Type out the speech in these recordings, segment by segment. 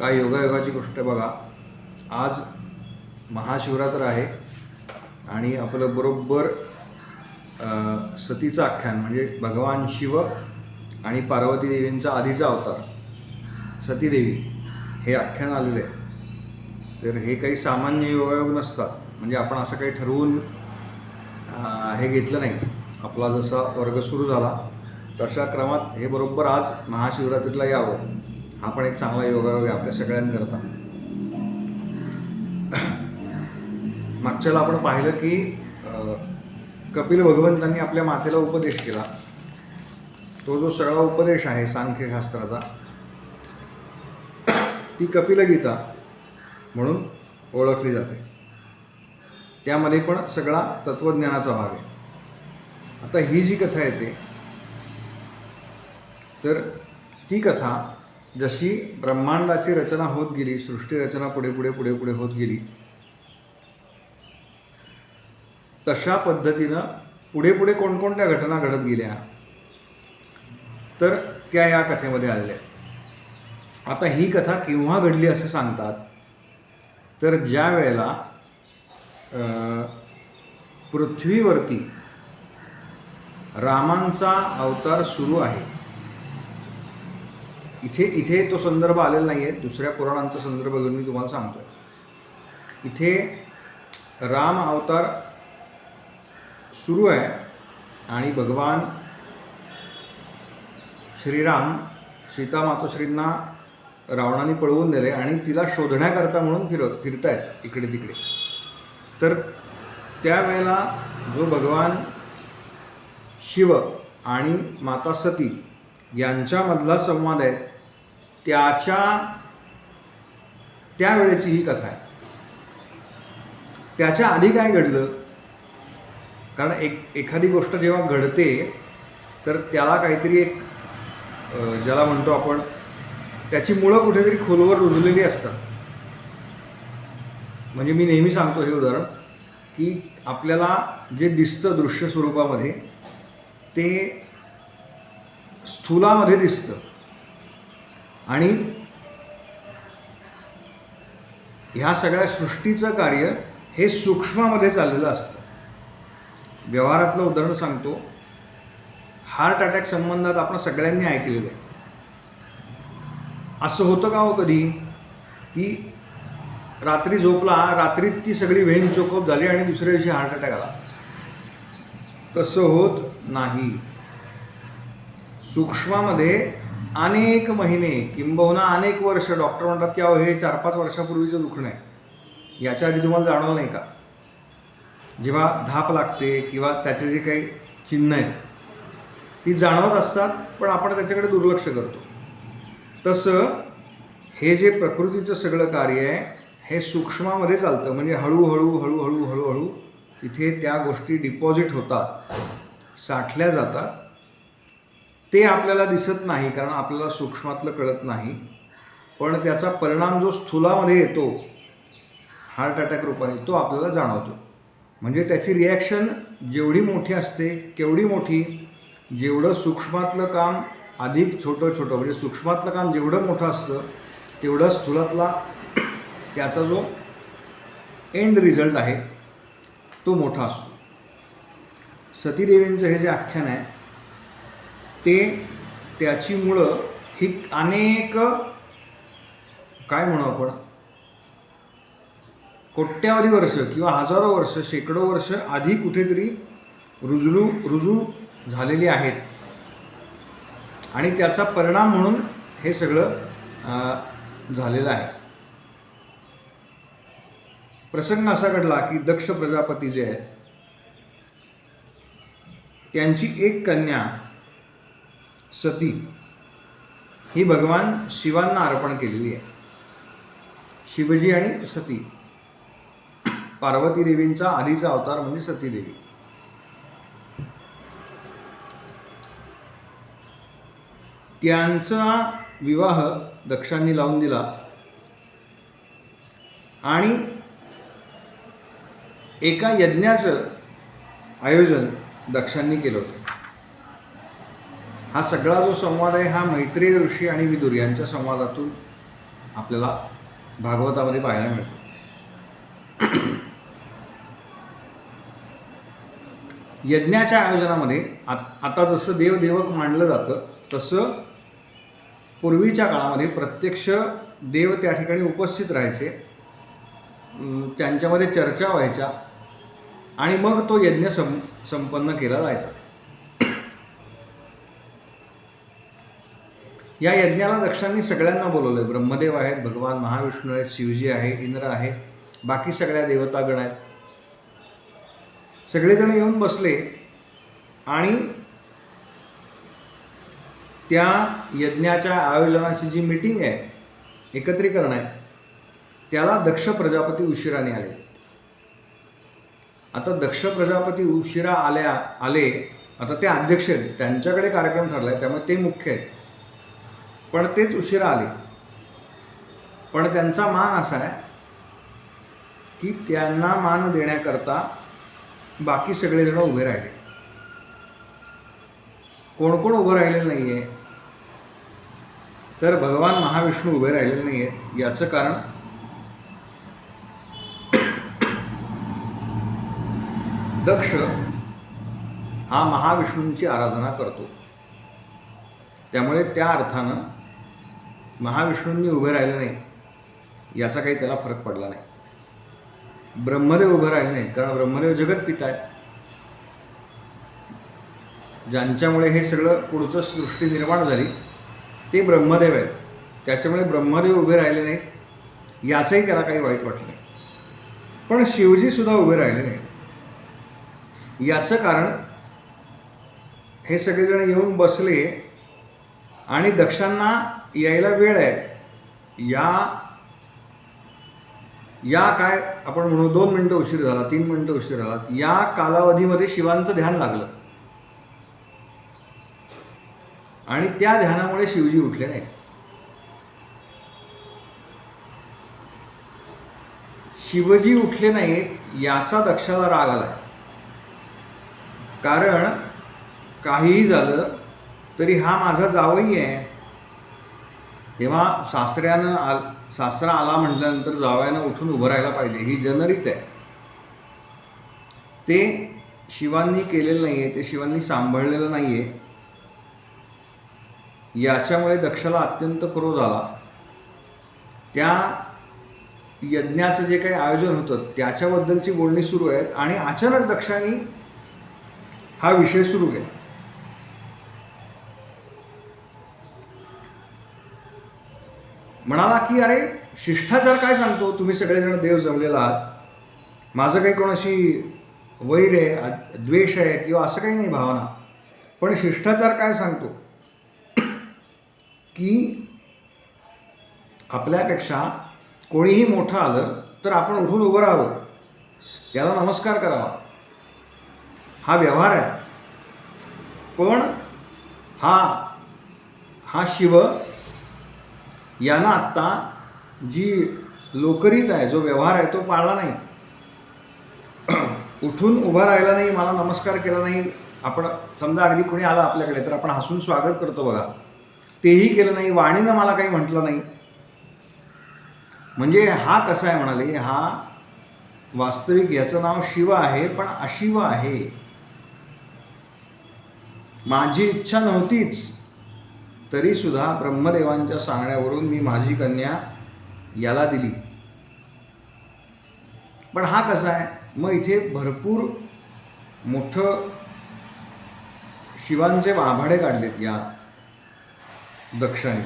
काय योगायोगाची गोष्ट आहे बघा. आज महाशिवरात्र आहे आणि आपलं बरोबर सतीचं आख्यान म्हणजे भगवान शिव आणि पार्वती देवींचा आधीचा अवतार सतीदेवी हे आख्यान आलेलं आहे. तर हे काही सामान्य योगायोग नसतात, म्हणजे आपण असं काही ठरवून हे घेतलं नाही. आपला जसा वर्ग सुरू झाला तशा क्रमात हे बरोबर आज महाशिवरात्रीला यावं, हा पण एक चांगला योगायोग आहे आपल्या सगळ्यांकरता. मागच्याला आपण पाहिलं की कपिल भगवंतांनी आपल्या मातेला उपदेश केला. तो जो सगळा उपदेश आहे सांख्यशास्त्राचा, ती कपिलगीता म्हणून ओळखली जाते. त्यामध्ये पण सगळा तत्त्वज्ञानाचा भाग आहे. आता ही जी कथा येते तर ती कथा जशी ब्रह्मांडाची रचना होत गेली, सृष्टी रचना पुढे पुढे पुढे पुढे होत गेली, तशा पद्धतीनं पुढे पुढे कोणकोणत्या घटना घडत गेल्या तर त्या या कथेमध्ये आलेल्या. आता ही कथा केव्हा घडली असं सांगतात तर ज्या वेळेला पृथ्वीवरती रामांचा अवतार सुरू आहे. इथे तो संदर्भ आलेला नाही आहे, दुसऱ्या पुराणांचा संदर्भ घेऊन मी तुम्हाला सांगतोय. इथे राम अवतार सुरू आहे आणि भगवान श्रीराम सीता मातोश्रींना रावणाने पळवून दिले आणि तिला शोधण्याकरता म्हणून फिरतायत इकडे तिकडे. तर त्यावेळेला जो भगवान शिव आणि माता सती यांच्यामधला संवाद आहे त्यावेळेची ही कथा आहे. त्याच्या आधी काय घडलं, कारण एखादी गोष्ट जेव्हा घडते तर त्याला काहीतरी एक ज्याला म्हणतो आपण त्याची मुळं कुठेतरी खोलवर रुजलेली असतात. म्हणजे मी नेहमी सांगतो हे उदाहरण की आपल्याला जे दिसतं दृश्य स्वरूपामध्ये ते स्थूलामध्ये दिसतं आणि ह्या सगळ्या सृष्टीचं कार्य हे सूक्ष्मामध्ये चाललेलं असतं. व्यवहारातलं उदाहरण सांगतो. हार्ट अटॅक संबंधात आपण सगळ्यांनी ऐकलेलं आहे. असं होतं का हो कधी की रात्री झोपला, रात्रीत ती सगळी व्हेन चोकअप झाली आणि दुसऱ्या दिवशी हार्ट अटॅक आला? तसं होत नाही. सूक्ष्मामध्ये अनेक महिने किंबहुना अनेक वर्ष, डॉक्टर म्हणतात की अहो हे 4-5 वर्षापूर्वीचं दुखणं आहे, याच्या आधी तुम्हाला जाणवलं नाही का? जेव्हा धाप लागते किंवा त्याचे जे काही चिन्ह आहेत ती जाणवत असतात, पण आपण त्याच्याकडे दुर्लक्ष करतो. तसं हे जे प्रकृतीचं सगळं कार्य आहे हे सूक्ष्मामध्ये चालतं. म्हणजे हळूहळू हळूहळू हळूहळू तिथे त्या गोष्टी डिपॉझिट होतात, साठल्या जातात. ते आपल्याला दिसत नाही कारण आपल्याला सूक्ष्मातलं कळत नाही, पण त्याचा परिणाम जो स्थूलामध्ये येतो हार्ट अटॅक रूपाने तो आपल्याला जाणवतो. म्हणजे त्याची रिॲक्शन जेवढी मोठी असते केवढी मोठी, जेवढं सूक्ष्मातलं काम अधिक छोटं छोटं, म्हणजे सूक्ष्मातलं काम जेवढं मोठं असतं तेवढं स्थूलातला त्याचा जो एंड रिझल्ट आहे तो मोठा असतो. सतीदेवींचं हे जे आख्यान आहे त्याची मुळं ही अनेक काय म्हणू आपण कोट्यावधी वर्ष किंवा हजारो वर्ष, शेकडो वर्ष आधी कुठेतरी रुजू झालेली आहेत आणि त्याचा परिणाम म्हणून हे सगळं झालेलं आहे. प्रसंग असा घडला की दक्ष प्रजापती जे आहेत त्यांची एक कन्या सती ही भगवान शिवांना अर्पण केलेली आहे. शिवजी आणि सती, पार्वती देवींचा आधीचा अवतार म्हणजे सतीदेवी. त्यांचा विवाह दक्षांनी लावून दिला आणि एका यज्ञाचं आयोजन दक्षांनी केलं होतं. हा सगळा जो संवाद आहे हा मैत्रेय ऋषी आणि विदुर यांच्या संवादातून आपल्याला भागवतामध्ये पाहायला मिळतो. यज्ञाच्या आयोजनामध्ये आता जसं देवदेवक मानलं जातं तसं पूर्वीच्या काळामध्ये प्रत्यक्ष देव त्या ठिकाणी उपस्थित राहायचे, त्यांच्यामध्ये चर्चा व्हायच्या आणि मग तो यज्ञ संपन्न केला जायचा. या यज्ञाला दक्षांनी सगळ्यांना बोलवलं. ब्रह्मदेव आहेत, भगवान महाविष्णू आहेत, शिवजी आहे, इंद्र आहे, बाकी सगळ्या देवतागण आहेत. सगळेजण येऊन बसले आणि त्या यज्ञाच्या आयोजनाची जी मीटिंग आहे, एकत्रीकरण आहे, त्याला दक्ष प्रजापती उशिराने आले. आता दक्ष प्रजापती उशिरा आले. आता ते अध्यक्ष आहेत, त्यांच्याकडे कार्यक्रम ठरला आहे, त्यामुळे ते मुख्य आहेत, पण तेच उशिरा आले. पण त्यांचा मान असा आहे की त्यांना मान देण्याकरता बाकी सगळेजण उभे राहिले. कोण कोण उभं राहिलेलं नाही आहे तर भगवान महाविष्णू उभे राहिलेले नाही आहेत. याचं कारण दक्ष हा महाविष्णूंची आराधना करतो, त्यामुळे त्या अर्थानं महाविष्णूंनी उभे राहिले नाही याचा काही त्याला फरक पडला नाही. ब्रह्मदेव उभे राहिले नाही, कारण ब्रह्मदेव जगतपिता आहेत, ज्यांच्यामुळे हे सगळं पुढचं सृष्टी निर्माण झाली ते ब्रह्मदेव आहेत. त्याच्यामुळे ब्रह्मदेव उभे राहिले नाहीत, याचंही त्याला काही वाईट वाटलं नाही. पण शिवजीसुद्धा उभे राहिले नाही. याचं कारण हे सगळेजण येऊन बसले आणि दक्षांना यायला वेळ आहे. या काय आपण म्हणू 2 मिनटं उशीर झाला, 3 मिनटं उशीर झाला, या कालावधीमध्ये शिवांचं ध्यान लागलं आणि त्या ध्यानामुळे शिवजी उठले नाही. शिवजी उठले नाहीत याचा दक्षाला राग आलाय. कारण काहीही झालं तरी हा माझा जावई आहे, तेव्हा सासरा आला म्हटल्यानंतर जावयानं उठून उभं राहायला पाहिजे, ही जनरीत आहे. ते शिवांनी केलेलं नाही आहे, ते शिवांनी सांभाळलेलं नाही आहे. याच्यामुळे दक्षाला अत्यंत क्रोध आला. त्या यज्ञाचं जे काही आयोजन होतं त्याच्याबद्दलची बोलणी सुरू आहेत आणि अचानक दक्षाने हा विषय सुरू केला. म्हणाला की अरे शिष्टाचार काय सांगतो, तुम्ही सगळेजण देव जमलेला आहात, माझं काही कोणाशी वैर आहे, द्वेष आहे किंवा असं काही नाही भावना, पण शिष्टाचार काय सांगतो की आपल्यापेक्षा कोणीही मोठं आलं तर आपण उठून उभं राहावं, त्याला नमस्कार करावा, हा व्यवहार आहे. पण हा शिव यानं आत्ता जी लोकरीत आहे, जो व्यवहार आहे तो पाळला नाही. उठून उभा राहिला नाही, मला नमस्कार केला नाही. आपण समजा अगदी कोणी आलं आपल्याकडे तर आपण हसून स्वागत करतो बघा, तेही केलं नाही. वाणीनं मला काही म्हटलं नाही. म्हणजे हा कसा आहे म्हणाले, हा वास्तविक याचं नाव शिव आहे पण अशिव आहे. माझी इच्छा नव्हतीच तरीसुद्धा ब्रह्मदेवांच्या सांगण्यावरून मी माझी कन्या याला दिली. पण हा कसा आहे, मग इथे भरपूर मोठं शिवांचे आभाडे काढलेत या दक्षाने.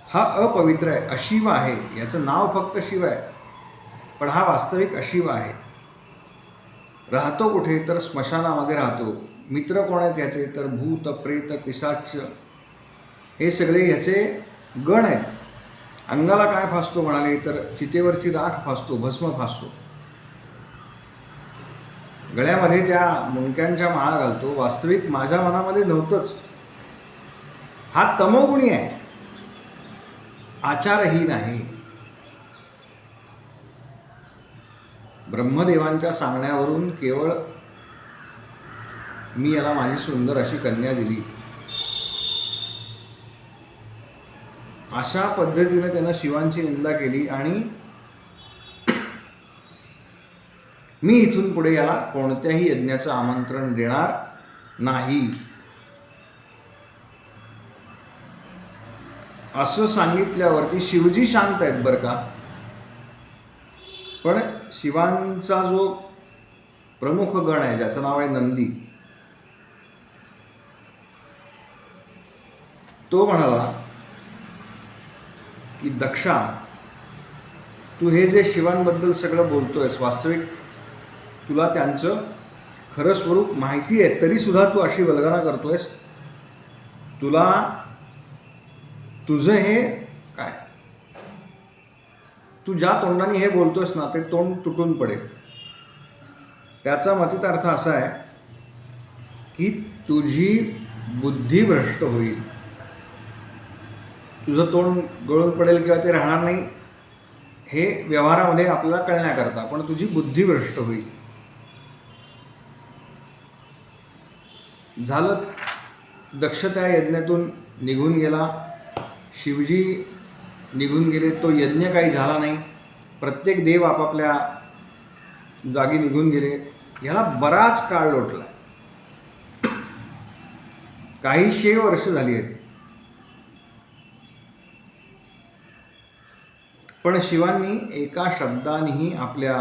हा अपवित्र आहे, अशिव आहे. याचं नाव फक्त शिव आहे पण हा वास्तविक अशिव आहे. राहतो कुठे तर स्मशानामध्ये राहतो. मित्र कोण आहेत याचे तर भूत प्रेत पिशाच हे सगळे याचे गण आहेत. अंगाला काय फासतो म्हणाले तर चितेवरची राख फासतो, भस्म फासतो. गळ्यामध्ये त्या मुंक्यांच्या माळा घालतो. वास्तविक माझ्या मनामध्ये नव्हतंच. हा तमोगुणी आहे, आचारहीन आहे. ब्रह्मदेवांच्या सांगण्यावरून केवळ मी याला माझी सुंदर अशी कन्या दिली अशा पद्धतीने त्यानं शिवांची निंदा केली आणि मी इथून पुढे याला कोणत्याही यज्ञाचं आमंत्रण देणार नाही असं सांगितल्यावरती शिवजी शांत आहेत बरं का. पण शिवांचा जो प्रमुख गण आहे ज्याचं नाव आहे नंदी, तो म्हणाला की दक्षा, तू हे जे शिवांबद्दल सगळं बोलतोयस, वास्तविक तुला त्यांचं खरं स्वरूप माहिती आहे तरीसुद्धा तू अशी वल्गना करतोयस. तुला तुझं हे काय, तू ज्या तोंडाने हे बोलतोयस ना ते तोंड तुटून पडेल. त्याचा मतितार्थ असा आहे की तुझी बुद्धी भ्रष्ट होईल, तुझं तोंड गळून पडेल किंवा ते राहणार नाही हे व्यवहारामध्ये आपल्याला कळण्याकरता, पण तुझी बुद्धी भ्रष्ट होईल. झालं, दक्ष त्या यज्ञातून निघून गेला, शिवजी निघून गेले, तो यज्ञ काही झाला नाही, प्रत्येक देव आपापल्या जागी निघून गेले. ह्याला बराच काळ लोटला, काही 100 वर्ष झाली आहेत. पण शिवांनी एका शब्दानेही आपल्या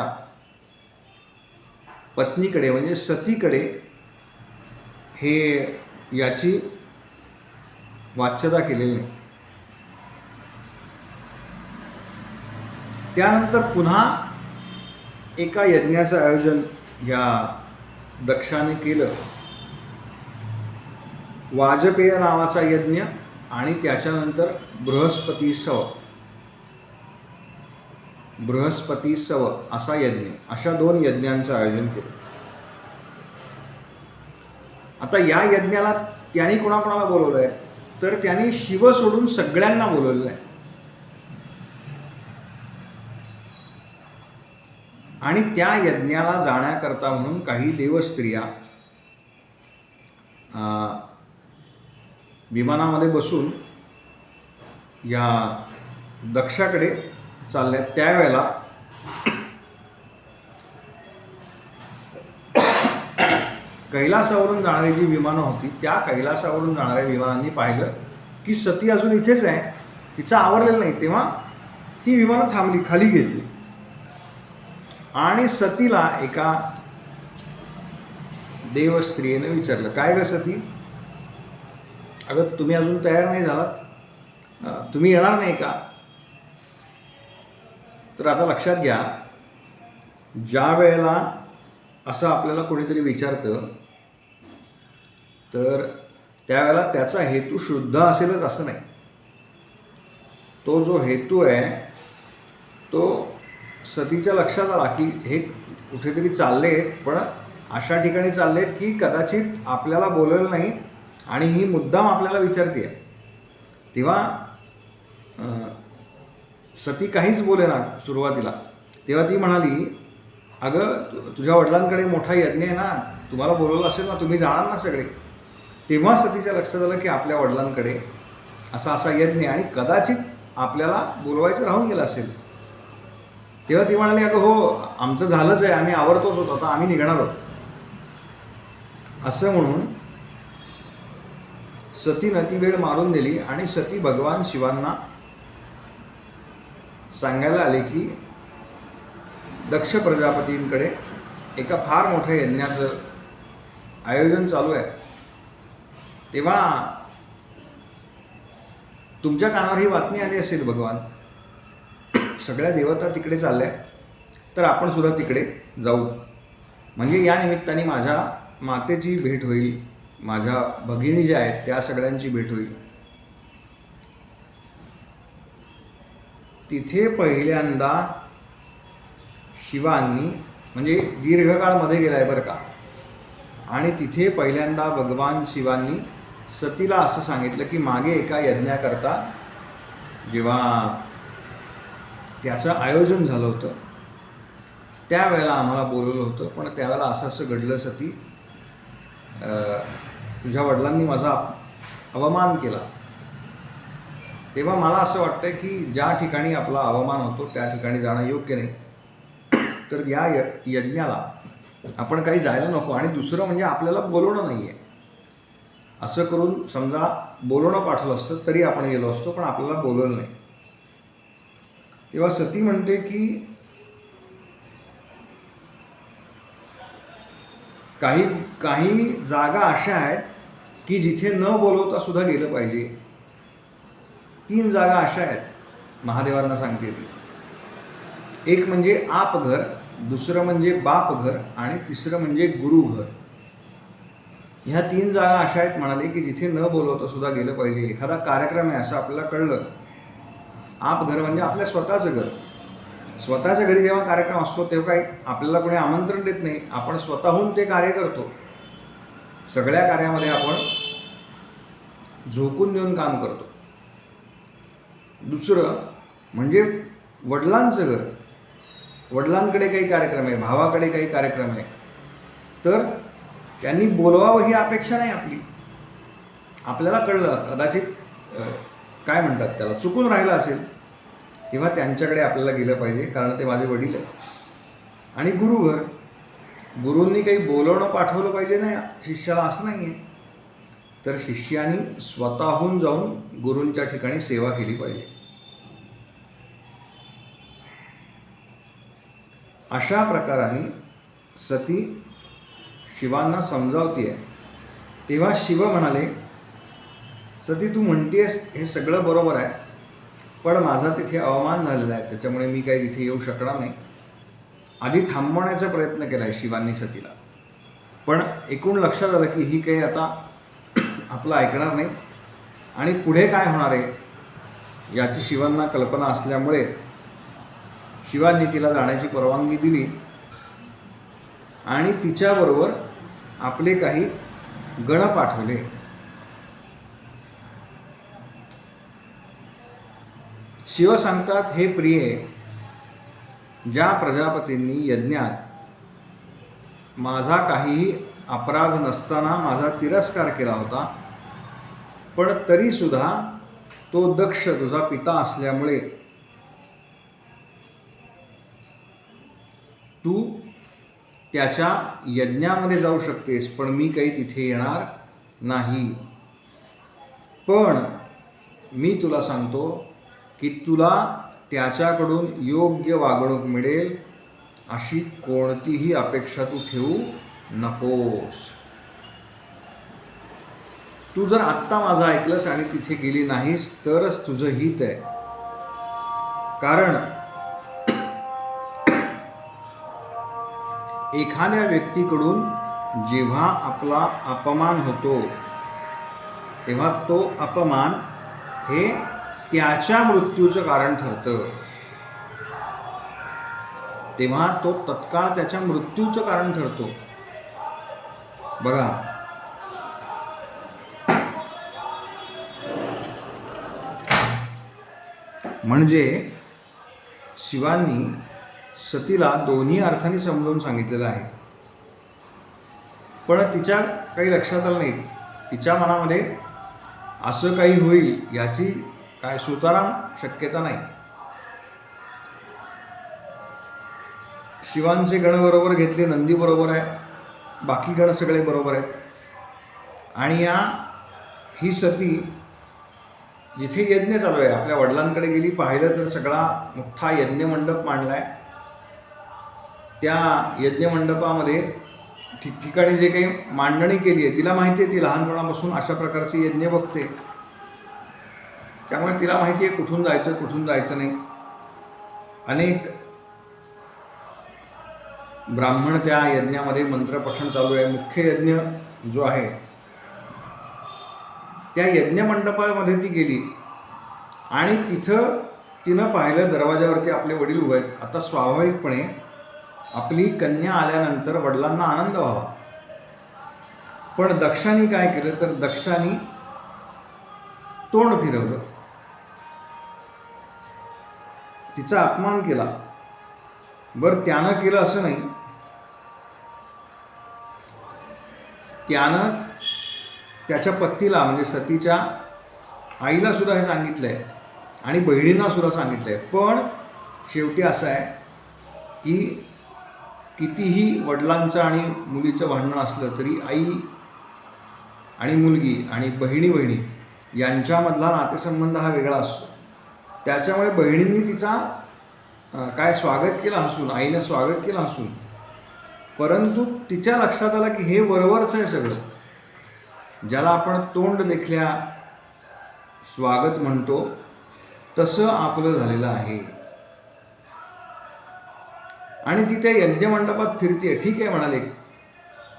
पत्नीकडे म्हणजे सतीकडे हे याची वाच्यता केलेली नाही. त्यानंतर पुन्हा एका यज्ञाचं आयोजन या दक्षाने केलं, वाजपेय नावाचा यज्ञ आणि त्याच्यानंतर बृहस्पतीसव असा यज्ञ, अशा 2 यज्ञांचं आयोजन केलं. आता या यज्ञाला त्यांनी कोणाकोणाला बोलवलं आहे तर त्यांनी शिव सोडून सगळ्यांना बोलवलेलं आहे. आणि त्या यज्ञाला जाण्याकरता म्हणून काही देवस्त्रिया विमानामध्ये बसून या दक्षाकडे चालल्या. त्यावेळेला कैलासावरून जाणारी जी विमानं होती त्या कैलासावरून जाणाऱ्या विमानांनी पाहिलं की सती अजून इथेच आहे, तिचं आवरलेलं नाही. तेव्हा ती विमानं थांबली, खाली घेतली आणि सतीला एका देवस्त्रियेने विचारलं, काय ग सती, अगं तुम्ही अजून तयार नाही झालात, तुम्ही येणार नाही का? तर आता लक्षात घ्या, ज्या वेळेला असं आपल्याला कोणीतरी विचारतं तर त्यावेळेला त्याचा हेतू शुद्ध असेलच असं नाही. तो जो हेतू आहे तो सतीच्या लक्षात आला की हे कुठेतरी चालले आहेत, पण अशा ठिकाणी चालले आहेत की कदाचित आपल्याला बोलवलं नाही आणि ही मुद्दाम आपल्याला विचारते. तेव्हा सती काहीच बोले ना सुरुवातीला. तेव्हा ती म्हणाली, अगं तुझ्या वडिलांकडे मोठा यज्ञ आहे ना, तुम्हाला बोलवलं असेल ना, तुम्ही जाणार ना सगळे. तेव्हा सतीच्या लक्षात आलं की आपल्या वडिलांकडे असा यज्ञ आणि कदाचित आपल्याला बोलवायचं राहून गेलं असेल. तेव्हा ती म्हणाली, अगं हो आमचं झालंच आहे, आम्ही आवरतोच होतो, आता आम्ही निघणार आहोत. असं म्हणून सतीनं ती वेळ मारून दिली आणि सती भगवान शिवांना सांगायला आले की दक्ष प्रजापतींकडे एका फार मोठ्या यज्ञाचं आयोजन चालू आहे. तेव्हा तुमच्या कानावर ही बातमी आली असेल भगवान, सगळ्या देवता तिकडे चालल्या, तर आपण सुद्धा तिकडे जाऊ. म्हणजे या निमित्ताने माझ्या मातेची भेट होईल, माझ्या भगिनी ज्या आहेत त्या सगळ्यांची भेट होईल. तिथे पहिल्यांदा शिवांनी, म्हणजे दीर्घकाळ मध्ये गेला आहे बरं का, आणि तिथे पहिल्यांदा भगवान शिवांनी सतीला असं सांगितलं की मागे एका यज्ञाकरता जेव्हा त्याचं आयोजन झालं होतं त्यावेळेला आम्हाला बोलवलं होतं, पण त्यावेळेला असं घडलं सती, तुझ्या वडिलांनी माझा अवमान केला तेव्हा मला असं वाटतं की ज्या ठिकाणी आपला अवमान होतो त्या ठिकाणी जाणं योग्य नाही. तर या यज्ञाला आपण काही जायला नको. आणि दुसरं म्हणजे आपल्याला बोलवणं नाही आहे. असं करून समजा बोलवणं पाठवलं असतं तरी आपण गेलो असतो, पण आपल्याला बोलवलं नाही. तेव्हा सती म्हणते की काही काही जागा अशा आहेत की जिथे न बोलवता सुद्धा गेलं पाहिजे. 3 जागा अशा आहेत महादेवांना सांगते ती. एक म्हणजे आपघर, दुसरं म्हणजे बापघर आणि तिसरं म्हणजे गुरुघर. ह्या 3 जागा अशा आहेत म्हणाले की जिथे न बोलवता सुद्धा गेलं पाहिजे. एखादा कार्यक्रम आहे असं आपल्याला कळलं, आपघर म्हणजे आपल्या स्वतःचं घर. स्वतःच्या घरी जेव्हा कार्यक्रम असतो तेव्हा काही आपल्याला कोणी आमंत्रण देत नाही, आपण स्वतःहून ते कार्य करतो. सगळ्या कार्यामध्ये आपण झोकून देऊन काम करतो. दुसरं म्हणजे वडिलांचं घर. वडिलांकडे काही कार्यक्रम आहे, भावाकडे काही कार्यक्रम आहे, तर त्यांनी बोलवावं ही अपेक्षा नाही आपली. आपल्याला कळलं कदाचित काय म्हणतात त्याला, चुकून राहिलं असेल, तेव्हा त्यांच्याकडे आपल्याला गेलं पाहिजे, कारण ते माझे वडील आहेत. आणि गुरुघर, गुरूंनी काही बोलवणं पाठवलं पाहिजे नाही शिष्याला असं नाही आहे, तर शिष्यानी स्वतःहून जाऊन गुरूंच्या ठिकाणी सेवा केली पाहिजे. अशा प्रकाराने सती शिवांना समजावतीये. तेव्हा शिव म्हणाले, सती तू म्हणतेस हे सगळं बरोबर आहे, पण माझा तिथे अवमान झालेला आहे, त्याच्यामुळे मी काही तिथे येऊ शकणार नाही. आधी थांबवण्याचा प्रयत्न केला आहे शिवांनी सतीला, पण एकूण लक्षात आलं की ही काही आता आपलं ऐकणार नाही आणि पुढे काय होणार आहे याची शिवांना कल्पना असल्यामुळे शिवांनी तिला जाण्याची परवानगी दिली आणि तिच्याबरोबर आपले काही गण पाठवले. शिव सांगतात, हे प्रिये, ज्या प्रजापतींनी यज्ञात माझा काहीही अपराध नसताना माझा तिरस्कार केला होता, पण तरीसुद्धा तो दक्ष तुझा पिता असल्यामुळे तू त्याच्या यज्ञामध्ये जाऊ शकतेस, पण मी काही तिथे येणार नाही. पण मी तुला सांगतो की तुला त्याच्याकडून योग्य वागणूक मिळेल अशी कोणतीही अपेक्षा तू ठेवू नकोस. तू जर आत्ता माझं ऐकलंस आणि तिथे गेली नाहीस तरच तुझं हित आहे. कारण एखाद्या व्यक्तीकडून जेव्हा आपला अपमान होतो तेव्हा तो अपमान हे त्याच्या मृत्यूचं कारण ठरतं. तेव्हा तो तत्काळ त्याच्या मृत्यूचं कारण ठरतो. बघा, म्हणजे शिवांनी सतीला दोन्ही अर्थाने समजावून सांगितलेलं आहे, पण तिच्या काही लक्षात आलं नाही. तिच्या मनामध्ये असं काही होईल याची काय सुताराम शक्यता नाही. शिवांचे गण बरोबर घेतले, नंदी बरोबर आहे, बाकी गण सगळे बरोबर आहेत. आणि ही सती जिथे यज्ञ चालू आहे आपल्या वडिलांकडे गेली. पाहिलं तर सगळा मोठा यज्ञमंडप मांडला आहे. त्या यज्ञमंडपामध्ये ठिकठिकाणी जे काही मांडणी केली आहे तिला माहिती आहे, ती लहानपणापासून अशा प्रकारचे यज्ञ बघते, त्यामुळे तिला माहिती आहे कुठून जायचं कुठून जायचं नाही. अनेक ब्राह्मण त्या यज्ञामध्ये मंत्रपठण चालू आहे. मुख्य यज्ञ जो आहे त्या यज्ञमंडपामध्ये ती गेली आणि तिथं तिनं पाहिलं दरवाजावरती आपले वडील उभे आहेत. आता स्वाभाविकपणे आपली कन्या आल्यानंतर वडिलांना आनंद व्हावा, पण दक्षाने काय केलं तर दक्षाने तोंड फिरवलं, तिचा अपमान केला. बरं, त्यानं केलं असं नाही, त्यानं त्याच्या पत्नीला म्हणजे सतीच्या आईला सुद्धा हे सांगितलंय आणि बहिणींना सुद्धा सांगितलं आहे. पण शेवटी असं आहे की कितीही वडिलांचं आणि मुलीचं भांडण असलं तरी आई आणि मुलगी आणि बहिणी यांच्यामधला नातेसंबंध हा वेगळा असतो. त्याच्यामुळे बहिणींनी तिचा काय स्वागत केलं हसून, आईनं स्वागत केलं हसून, परंतु तिच्या लक्षात आलं की हे वरवरचं आहे सगळं, ज्याला आपण तोंड देखल्या स्वागत म्हणतो तसं आपलं झालेलं आहे. आणि ती त्या यज्ञमंडपात फिरते. ठीक आहे म्हणाले,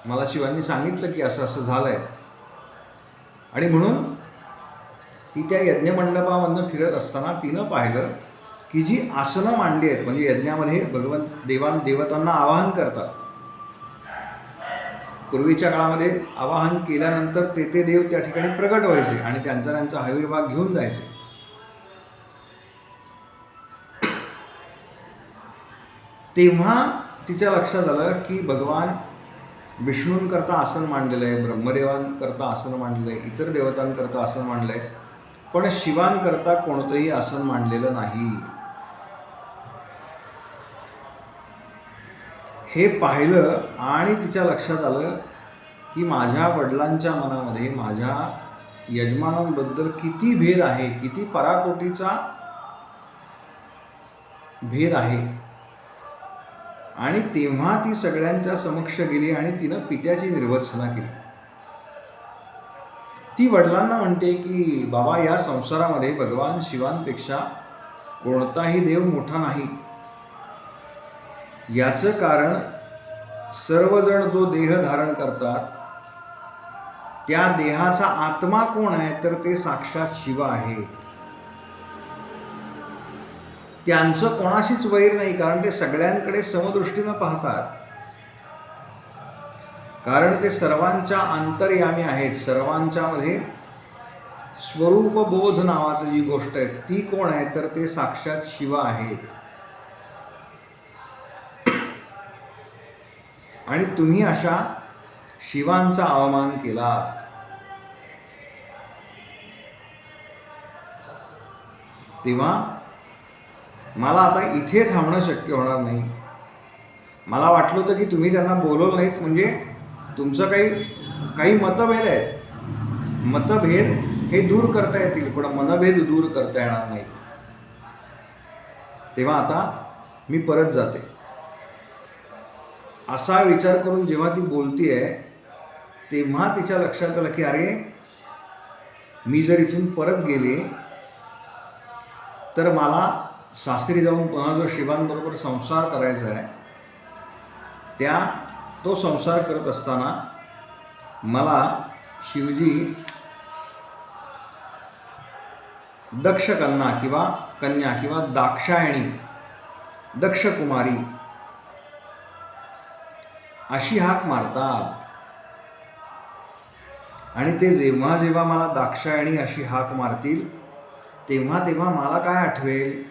मला शिवांनी सांगितलं की असं असं झालं आहे, आणि म्हणून ती त्या यज्ञमंडपामधनं फिरत असताना तिनं पाहिलं की जी आसनं मांडली आहेत, म्हणजे यज्ञामध्ये देवतांना आवाहन करतात. पूर्वीच्या काळामध्ये आवाहन केल्यानंतर ते देव त्या ठिकाणी प्रगट व्हायचे आणि त्यांचा आविर्भाव घेऊन जायचे. तेव्हा तिच्या लक्षात आलं की भगवान विष्णूंकरता आसन मांडलेलं आहे, ब्रह्मदेवांकरता आसन मांडलेलं आहे, इतर देवतांकरता आसन मांडलं आहे, पण शिवांकरता कोणतंही आसन मांडलेलं नाही. हे पाहिलं आणि तिच्या लक्षात आलं की माझ्या वडिलांच्या मनामध्ये माझ्या यजमानांबद्दल किती भेद आहे, किती पराकोटीचा भेद आहे. आणि तेव्हा ती सगळ्यांच्या समक्ष गेली आणि तिनं पित्याची निर्वत्सना केली. ती वडिलांना म्हणते की बाबा, या संसारामध्ये भगवान शिवांपेक्षा कोणताही देव मोठा नाही. याचं कारण सर्वजण जो देह धारण करतात त्या देहाचा आत्मा कोण आहे, तर ते साक्षात शिव आहे. त्यांचं कोणाशीच वैर नाही, कारण ते सगळ्यांकडे समदृष्टीनं पाहतात, कारण ते सर्वांच्या अंतर्यामी आहेत. सर्वांच्यामध्ये स्वरूपबोध नावाचं जी गोष्ट आहे ती कोण आहे, तर ते साक्षात शिव आहेत. आणि तुम्ही अशा शिवांचा अवमान केलात. तेव्हा मला आता इथे थांबणं शक्य होणार नाही. मला वाटलं होतं की तुम्ही त्यांना बोलवलं नाहीत म्हणजे तुमचं काही मतभेद आहेत, मतभेद हे दूर करता येतील, पण मनभेद दूर करता येणार नाहीत. तेव्हा आता मी परत जाते. असा विचार करून जेव्हा ती बोलतीये तेव्हा तिच्या लक्षात आलं की अरे, मी जर इथून परत गेले तर मला सासरी जाऊन पुन्हा जो शिवांबरोबर संसार करायचा आहे तो संसार करत असताना मला शिवजी दक्ष कन्या किंवा दाक्षायणी, दक्षकुमारी अशी हाक मारतात. आणि ते जेव्हा जेव्हा मला दाक्षायणी अशी हाक मारतील तेव्हा तेव्हा मला काय आठवेल,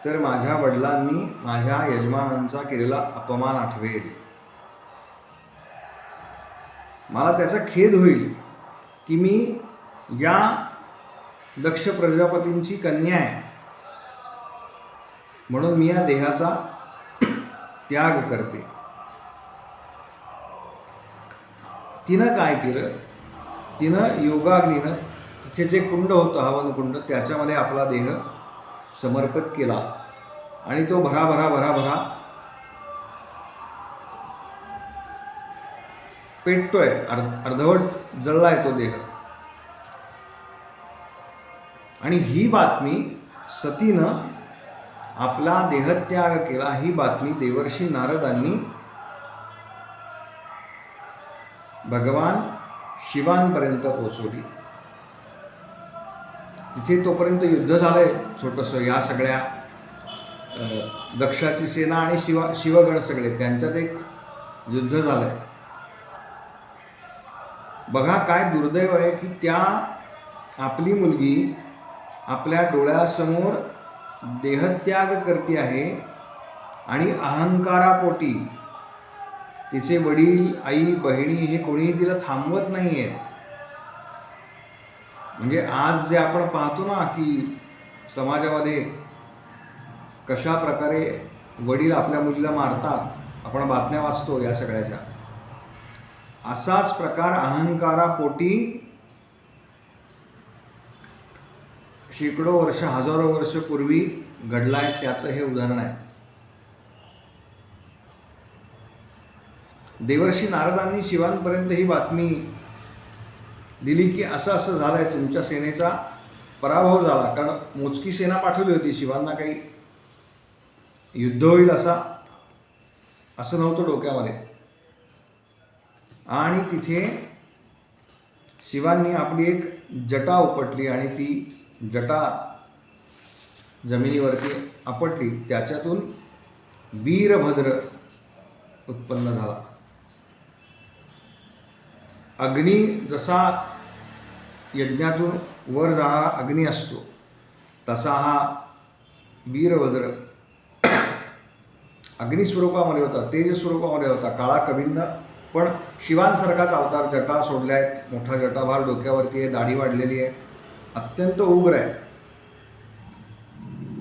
तर माझ्या वडिलांनी माझ्या यजमानांचा केलेला अपमान आठवेल. मला त्याचा खेद होईल की मी या दक्ष प्रजापतींची कन्या आहे म्हणून मी या देहाचा त्याग करते. तिनं काय केलं, तिनं योगाग्नीनं तिथे जे कुंड होतं, हवन कुंड, त्याच्यामध्ये आपला देह समर्पित केला आणि तो भराभरा पेटतोय, अर्धवट जळलाय तो देह. आणि ही बातमी सतीनं आपला देहत्याग केला, ही बातमी देवर्षी नारदांनी भगवान शिवांपर्यंत पोहोचवली. तिथे तोपर्यंत युद्ध झालंय छोटंसं. या सगळ्या दक्षाची सेना आणि शिवगण सगळे, त्यांच्यात एक युद्ध झालंय. बघा काय दुर्दैव आहे की त्या आपली मुलगी आपल्या डोळ्यासमोर देहत्याग करते आहे आणि अहंकारापोटी तिचे वडील, आई, बहिणी हे कोणीही तिला थांबवत नाही आहेत. म्हणजे आज जे आपण पाहतो ना की समाजामध्ये कशा प्रकारे वडील आपल्या मुलीला मारतात, आपण बातम्या वाचतो या सगळ्याच्या. असाच प्रकार अहंकारापोटी शेकडो वर्ष, हजारो वर्ष पूर्वी घडलाय, त्याचं हे उदाहरण आहे. देवर्षी नारदांनी शिवांपर्यंत ही बातमी दिली की असं असं झालंय, तुमच्या सेनेचा पराभव झाला. कारण मोजकी सेना पाठवली होती, शिवांना काही युद्ध होईल असं नव्हतं डोक्यामध्ये. आणि तिथे शिवांनी आपली एक जटा उपटली आणि ती जटा जमिनीवरती आपटली. त्याच्यातून वीरभद्र उत्पन्न झाला. अग्नी जसा यज्ञातून वर जाणारा अग्नी असतो, तसा हा वीरभद्र अग्निस्वरूपामध्ये होता, तेज स्वरूपामध्ये होता, काळा कभिन्न, पण शिवांसारखाच अवतार. जटा सोडल्या आहेत, मोठा जटाभार डोक्यावरती आहे, दाढी वाढलेली आहे, अत्यंत उग्र आहे.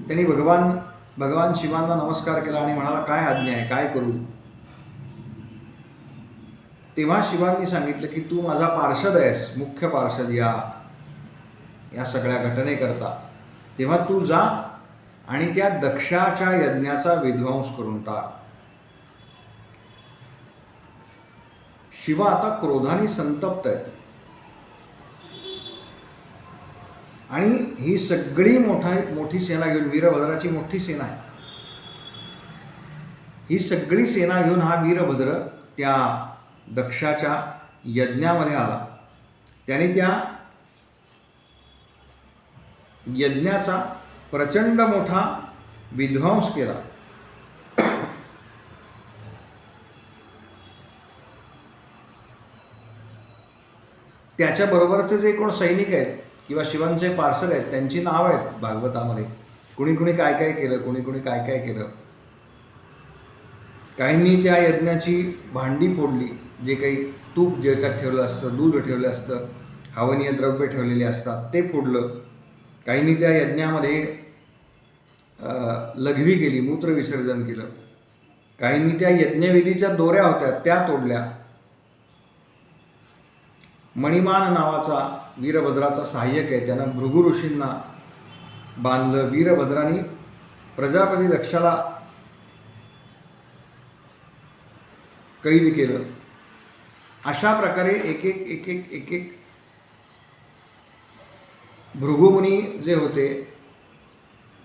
त्यांनी भगवान शिवांना नमस्कार केला आणि म्हणाला, काय आज्ञा आहे, काय करू. तेव्हा शिवांनी सांगितलं की तू माझा पार्षद आहेस, मुख्य पार्षद या सगळ्या घटनेकरता. तेव्हा तू जा आणि त्या दक्षाच्या यज्ञाचा विध्वंस करून टाक. शिव आता क्रोधाने संतप्त आहेत आणि ही सगळी मोठी सेना घेऊन, वीरभद्राची मोठी सेना आहे, ही सगळी सेना घेऊन हा वीरभद्र त्या दक्षाच्या यज्ञामध्ये आला. त्याने त्या यज्ञाचा प्रचंड मोठा विध्वंस केला. त्याच्याबरोबरचे जे कोण सैनिक आहेत किंवा शिवांचे पार्षद आहेत, त्यांची नावं आहेत भागवतामध्ये. कुणी कुणी काय काय केलं, कुणी कुणी काय काय केलं. काहींनी त्या यज्ञाची भांडी फोडली, जे काही तूप ज्याच्यात ठेवलं असतं, दूध ठेवलं असतं, हवनीय द्रव्य ठेवलेले असतात, ते फोडलं. काहींनी त्या यज्ञामध्ये लघवी केली, मूत्रविसर्जन केलं. काहींनी त्या यज्ञवेदीच्या दोऱ्या होत्या त्या तोडल्या. मणिमान नावाचा वीरभद्राचा सहाय्यक आहे, त्यानं भृगु ऋषींना बांधलं. वीरभद्राने प्रजापती दक्षाला कैद केलं. अशा प्रकारे एक एक भृगुमुनी जे होते,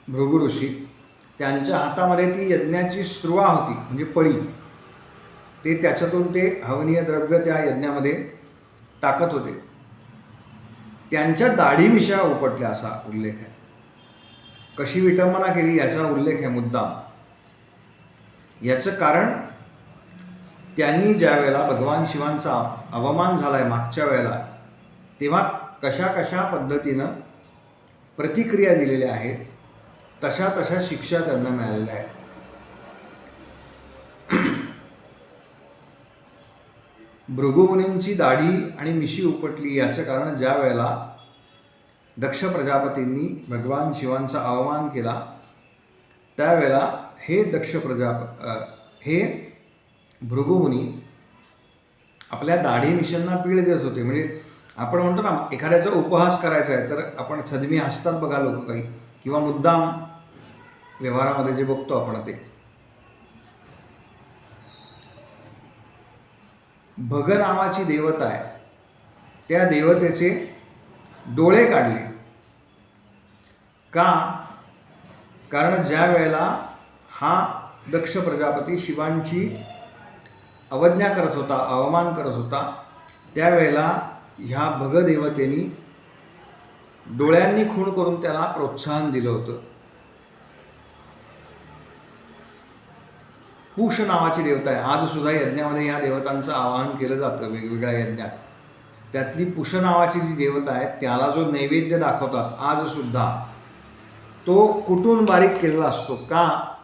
भृगु ऋषी, त्यांच्या हातामध्ये ती यज्ञाची स्रुवा होती, म्हणजे पळी. ते त्याच्यातून ते हवनीय द्रव्य त्या यज्ञामध्ये टाकत होते. त्यांच्या दाढी मिशा उपटल्या असा उल्लेख आहे. कशी विटंबना केली याचा उल्लेख आहे मुद्दाम. याचं कारण त्यांनी ज्या वेळेला भगवान शिवांचा अवमान झाला आहे मागच्या वेळेला, तेव्हा कशा कशा पद्धतीनं प्रतिक्रिया दिलेल्या आहेत, तशा तशा शिक्षा त्यांना मिळालेल्या आहेत. भृगुमुनींची दाढी आणि मिशी उपटली याचं कारण ज्या वेळेला दक्ष प्रजापतींनी भगवान शिवांचा अवमान केला, त्यावेळेला हे भृगुमुनी आपल्या दाढी मिशांना पीळ देत होते. म्हणजे आपण म्हणतो ना, एखाद्याचा उपहास करायचा आहे तर आपण छदमी हसतात बघा लोक काही, किंवा मुद्दाम व्यवहारामध्ये जे बघतो आपण ते. भग नावाची देवता आहे, त्या देवतेचे डोळे काढले. का? कारण ज्या वेळेला हा दक्ष प्रजापती शिवांची अवज्ञा करत होता, अवमान करत होता, त्यावेळेला ह्या भगदेवतेनी डोळ्यांनी खूण करून त्याला प्रोत्साहन दिलं होतं. पूष नावाची देवता आहे. आजसुद्धा यज्ञामध्ये ह्या देवतांचं आवाहन केलं जातं वेगवेगळ्या यज्ञात. त्यातली पुष नावाची जी देवता आहे, त्याला जो नैवेद्य दाखवतात आजसुद्धा, तो कुठून बारीक केलेला असतो. का?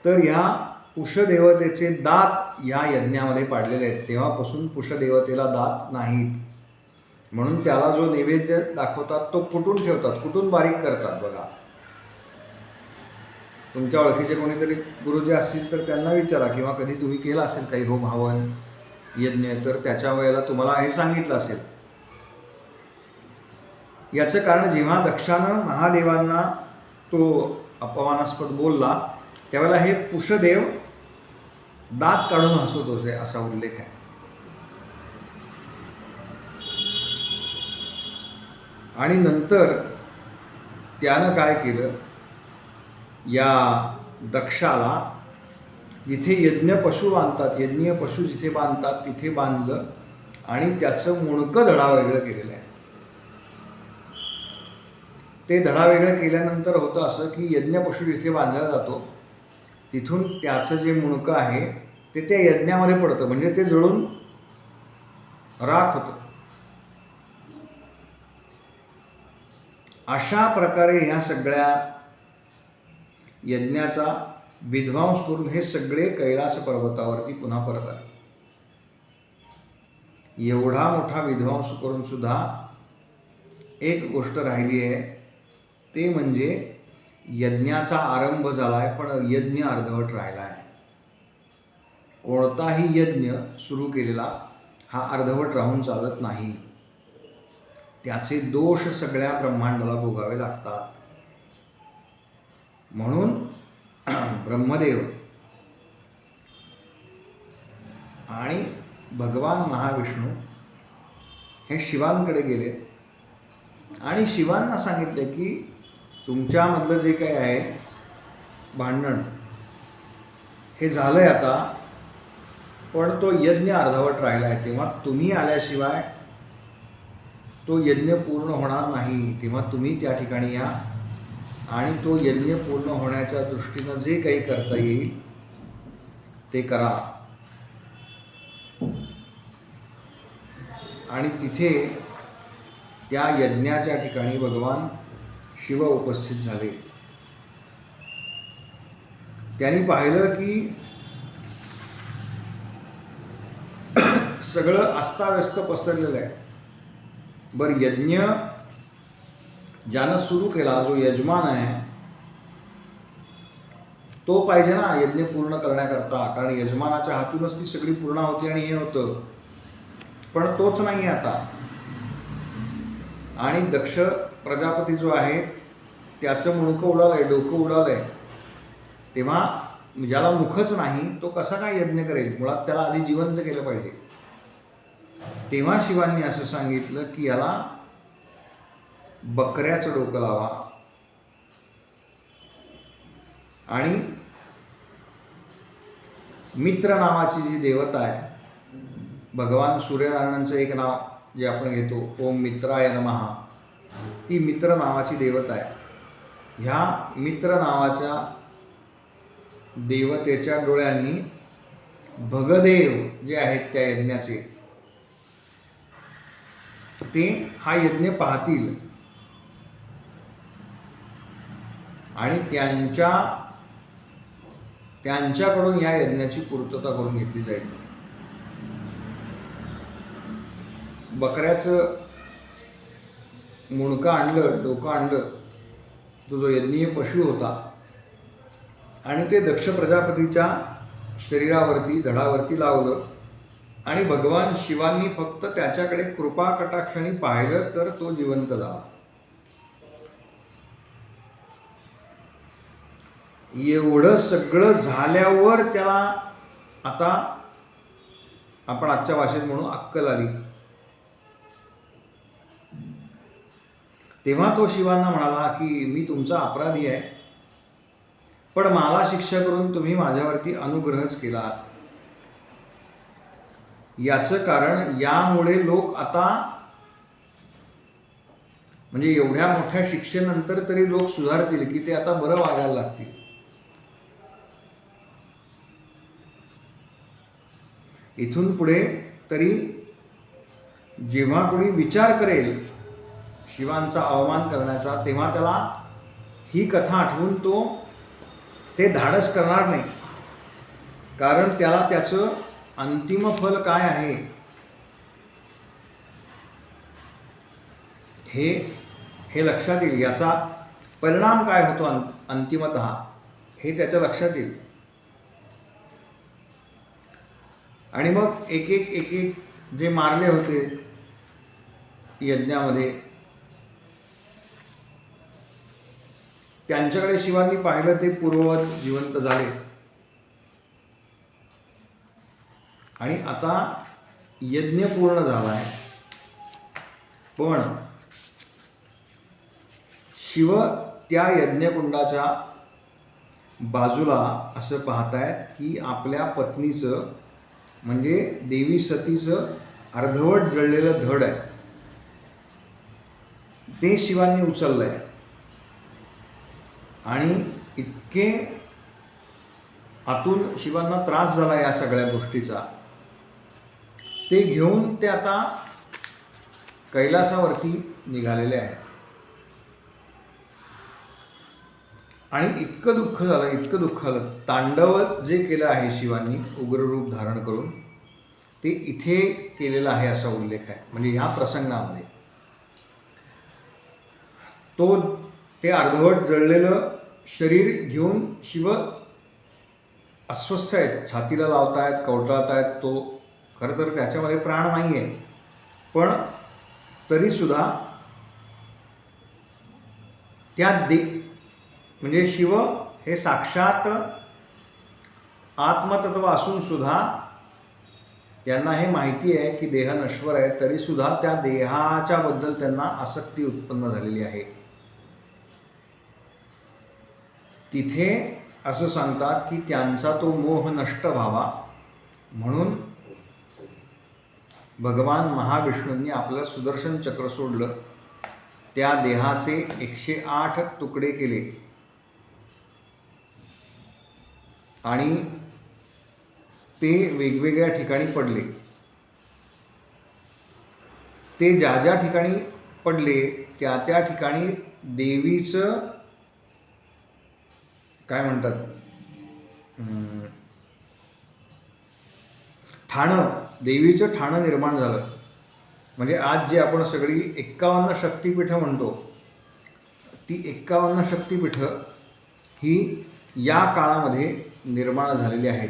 तर ह्या पुषदेवतेचे दात या यज्ञामध्ये पाडलेले आहेत. तेव्हापासून पुषदेवतेला दात नाहीत. म्हणून त्याला जो नैवेद्य दाखवतात तो कुटून ठेवतात, कुटून बारीक करतात. बघा, तुमच्या ओळखीचे कोणीतरी गुरुजी असतील तर त्यांना विचारा, किंवा कधी तुम्ही केला असेल काही होम हवन यज्ञ, तर त्याच्या वेळेला तुम्हाला हे सांगितलं असेल. याचं कारण जेव्हा दक्षानं महादेवांना तो अपमानास्पद बोलला त्यावेळेला हे पुषदेव दात काढून हसत होते असा उल्लेख आहे. आणि नंतर त्यानं काय केलं, या दक्षाला जिथे यज्ञ पशु बांधतात, यज्ञीय पशु जिथे बांधतात तिथे बांधलं आणि त्याचं मुणकं धडा वेगळं केलेलं आहे. ते धडा वेगळं केल्यानंतर होतं असं की यज्ञ पशु जिथे बांधला जातो तिथून त्याचं जे मुणकं आहे ते त्या यज्ञामध्ये पडतं, म्हणजे ते जळून राख होतं. अशा प्रकारे ह्या सगळ्या यज्ञाचा विध्वंस करून हे सगळे कैलास पर्वतावरती पुन्हा परत आले. एवढा मोठा विध्वंस करून सुद्धा एक गोष्ट राहिली आहे, ते म्हणजे यज्ञाचा आरंभ झाला आहे पण यज्ञ अर्धवट राहिला आहे. कोणताही यज्ञ सुरू केलेला हा अर्धवट राहून चालत नाही, त्याचे दोष सगळ्या ब्रह्मांडाला भोगावे लागतात. म्हणून ब्रह्मदेव आणि भगवान महाविष्णू हे शिवांकडे गेले आणि शिवांना सांगितले की तुमच्यामधलं जे काही आहे भांडण हे झालं आहे आता, पण तो यज्ञ अर्धवट राहिला आहे. तेव्हा तुम्ही आल्याशिवाय तो यज्ञ पूर्ण होणार नाही. तेव्हा तुम्ही त्या ठिकाणी या आणि तो यज्ञ पूर्ण होण्याच्या दृष्टीनं जे काही करता येईल ते करा. आणि तिथे त्या यज्ञाच्या ठिकाणी भगवान शिव उपस्थित झाले. त्यांनी पाहिलं की सगळं अस्ताव्यस्त पसरलेलं आहे. बरं, यज्ञ ज्यानं सुरू केला, जो यजमान आहे तो पाहिजे ना यज्ञ पूर्ण करण्याकरता, कारण यजमानाच्या हातूनच ती सगळी पूर्ण होती आणि हे होतं. पण तोच नाही आता. आणि दक्ष प्रजापती जो आहे त्याचं मुणकं उडालंय, डोकं उडालंय. तेव्हा ज्याला मुखच नाही तो कसा काय यज्ञ करेल? मुळात त्याला आधी जिवंत केलं पाहिजे. तेव्हा शिवांनी असं सांगितलं की याला बकऱ्याचं डोकं लावा आणि मित्र नावाची जी देवता आहे, भगवान सूर्यनारायणांचं एक नाव जे आपण घेतो, ओम मित्राय नमः, ती मित्र नावाची देवता आहे. ह्या मित्र नावाच्या देवतेच्या डोळ्यांनी भगदेव जे आहेत त्या यज्ञाचे ते हा यज्ञ पाहतील आणि त्यांच्याकडून या यज्ञाची पूर्तता करून घेतली जाईल. बकऱ्याचं मुणकं आणलं, डोकं आणलं, तो जो यज्ञीय पशु होता, आणि ते दक्ष प्रजापतीच्या शरीरावरती, धडावरती लावलं आणि भगवान शिवांनी फक्त त्याच्याकडे कृपा कटाक्षाने पाहिलं तर तो जिवंत झाला. एवढं सगळं झाल्यावर त्याला आता आपण आजच्या भाषेत म्हणू अक्कल आली. तेव्हा तो शिवांना म्हणाला की मी तुमचा अपराधी आहे, पण मला शिक्षा करून तुम्ही माझ्यावरती अनुग्रहच केला. याचं कारण यामुळे लोक आता म्हणजे एवढ्या मोठ्या शिक्षेनंतर तरी लोक सुधारतील की ते आता बरं वागायला लागतील. इथून पुढे तरी जेव्हा कोणी विचार करेल शिवांचा अवमान करण्याचा, तेव्हा त्याला ही कथा आठवून ते धाडस करणार नाही. कारण त्याला त्याचं अंतिम फल काय आहे हे हे लक्षात येईल. याचा परिणाम काय होतो अंतिमतः हे त्याच्या लक्षात येईल. आणि मग एक एक जे मारले होते यज्ञामध्ये त्यांच्याकडे शिवांनी पाहिलं, ते पूर्ववत जिवंत झाले. आणि आता यज्ञ पूर्ण झाला आहे, पण शिव त्या यज्ञकुंडाच्या बाजूला असं पाहतायत की आपल्या पत्नीचं म्हणजे देवी सतीचं अर्धवट जळलेलं धड आहे, ते शिवांनी उचललं आहे. आणि इतके आतून शिवांना त्रास झाला या सगळ्या गोष्टीचा, ते घेऊन ते आता कैलासावरती निघालेले आहेत. आणि इतकं दुःख झालं, तांडव जे केलं आहे शिवांनी उग्ररूप धारण करून, ते इथे केलेलं आहे असा उल्लेख आहे. म्हणजे ह्या प्रसंगामध्ये ते अर्धवट जळलेलं शरीर घेऊन शिव अस्वस्थ आहेत, छातीला लावतायत, कवटाळतायत. तो खरं तर त्याच्यामध्ये प्राण नाही आहे, पण तरीसुद्धा त्या म्हणजे शिव हे साक्षात आत्मतत्व असून सुद्धा त्यांना हे माहिती आहे की देह नश्वर आहे, तरीसुद्धा त्या देहाच्या बद्दल त्यांना आसक्ती उत्पन्न झालेली आहे. तिथे असं सांगतात की त्यांचा तो मोह नष्ट व्हावा म्हणून भगवान महाविष्णूंनी आपलं सुदर्शन चक्र सोडलं, त्या देहाचे 108 तुकडे केले आणि ते वेगवेगळ्या ठिकाणी पडले. ते ज्या ज्या ठिकाणी पडले त्या त्या ठिकाणी देवीचं काय म्हणतात ठाणं, देवीचं ठाणं निर्माण झालं. म्हणजे आज जे आपण सगळी 51 शक्तिपीठं म्हणतो, ती 51 शक्तिपीठं ही या काळामध्ये निर्माण झालेली आहेत.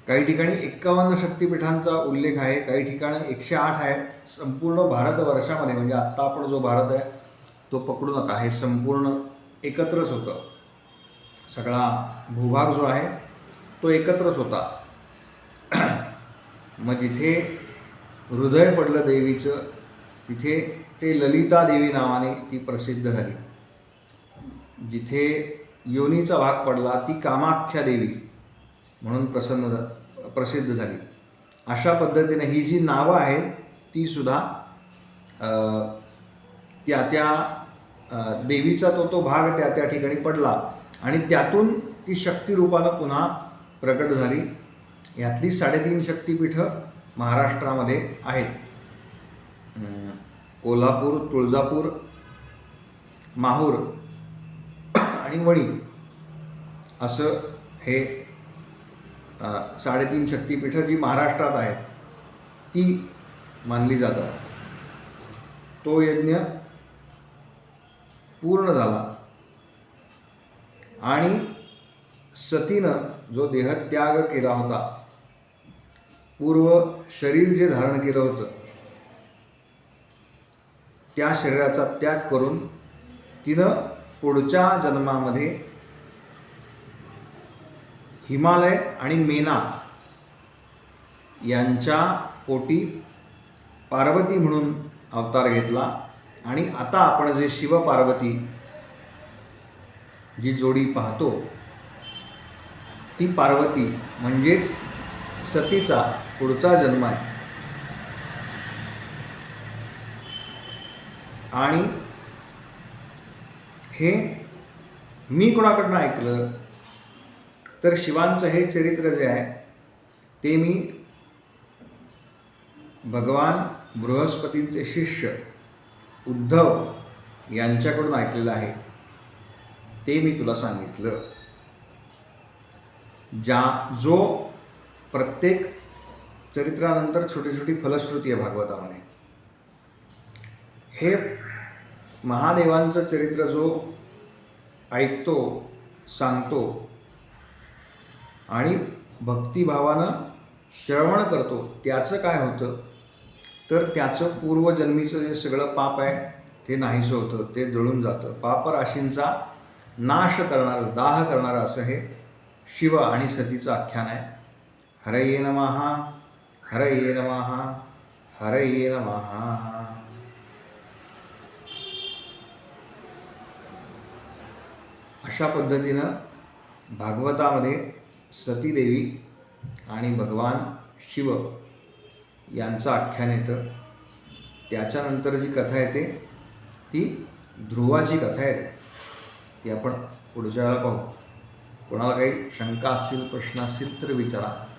काही ठिकाणी 51 शक्तिपीठांचा उल्लेख आहे, काही ठिकाणी 108 आहे. संपूर्ण भारतवर्षामध्ये म्हणजे आत्ता आपण जो भारत आहे तो पकडू नका, हे संपूर्ण एकत्रच होतं. सगळा भूभाग जो आहे तो एकत्रच होता. मग जिथे हृदय पडलं देवीचं तिथे ते ललिता देवी नावाने ती प्रसिद्ध झाली. जिथे योनीचा भाग पडला ती कामाख्या देवी म्हणून प्रसिद्ध झाली. अशा पद्धतीने ही जी नावं आहेत ती सुद्धा त्या देवीचा तो भाग त्या ठिकाणी पडला आणि त्यातून ती शक्तिरूपानं पुन्हा प्रकट झाली. ह्यातली 3.5 शक्तिपीठं महाराष्ट्रामध्ये आहेत. कोल्हापूर, तुळजापूर, माहूर आणि वणी असं हे 3.5 शक्तिपीठं जी महाराष्ट्रात आहेत ती मानली जातात. तो यज्ञ पूर्ण झाला आणि सतीनं जो देहत्याग केला होता, पूर्व शरीर जे धारण केलं होतं त्या शरीराचा त्याग करून तिनं पुढच्या जन्मामध्ये हिमालय आणि मेना यांच्या पोटी पार्वती म्हणून अवतार घेतला. आणि आता आपण जे शिवपार्वती जी जोडी पाहतो ती पार्वती म्हणजेच सतीचा पुढचा जन्म आहे. आणि हे मी कोणाकडनं ऐकलं तर शिवांचं हे चरित्र जे आहे ते मी भगवान बृहस्पतींचे शिष्य उद्धव यांच्याकडून ऐकलेलं आहे. ते मी तुला सांगितलं. जो प्रत्येक चरित्रानंतर छोटी छोटी फलश्रुती आहे भागवतामध्ये. हे महादेवांचं चरित्र जो ऐकतो, सांगतो आणि भक्तिभावानं श्रवण करतो, त्याचं काय होतं तर त्याचं पूर्वजन्मीचं जे सगळं पाप आहे ते नाहीसं होतं, ते जळून जातं. पापराशींचा नाश करणारं, दाह करणारं असं हे शिव आणि सतीचं आख्यान आहे. हरये नमः, हरये नमः, हरये नमः. अशा पद्धतीनं भागवतामध्ये सतीदेवी आणि भगवान शिव यांचं आख्यान येतं. त्याच्यानंतर जी कथा येते ती ध्रुवाची कथा येते. ती आपण पुढच्या वेळेला पाहू. कोणाला काही शंका असतील, प्रश्न असतील तर विचारा.